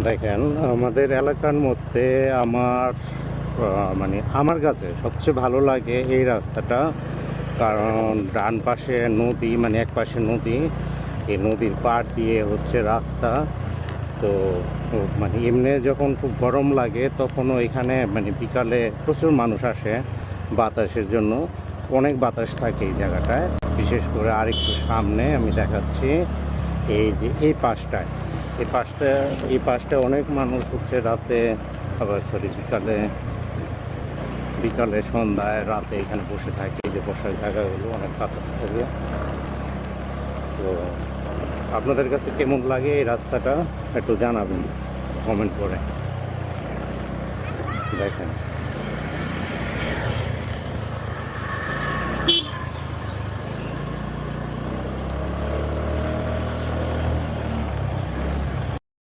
দেখেন, আমাদের এলাকার মধ্যে মানে আমার কাছে সবচেয়ে ভালো লাগে এই রাস্তাটা। কারণ ডান পাশে নদী, মানে এক পাশে নদী, এই নদীর পাড় দিয়ে হচ্ছে রাস্তা। তো মানে এমনি যখন খুব গরম লাগে তখনও এখানে মানে বিকালে প্রচুর মানুষ আসে বাতাসের জন্য। অনেক বাতাস থাকে এই জায়গাটায়। বিশেষ করে আরেকটু সামনে আমি দেখাচ্ছি, এই যে এই পাশটা অনেক মানুষ হচ্ছে রাতে, আবার সরি বিকালে, সন্ধ্যায় রাতে এখানে বসে থাকে। এই যে বসার জায়গাগুলো অনেক বাতাস থাকে। তো আপনাদের কাছে কেমন লাগে এই রাস্তাটা একটু জানাবেন কমেন্ট করে। দেখেন।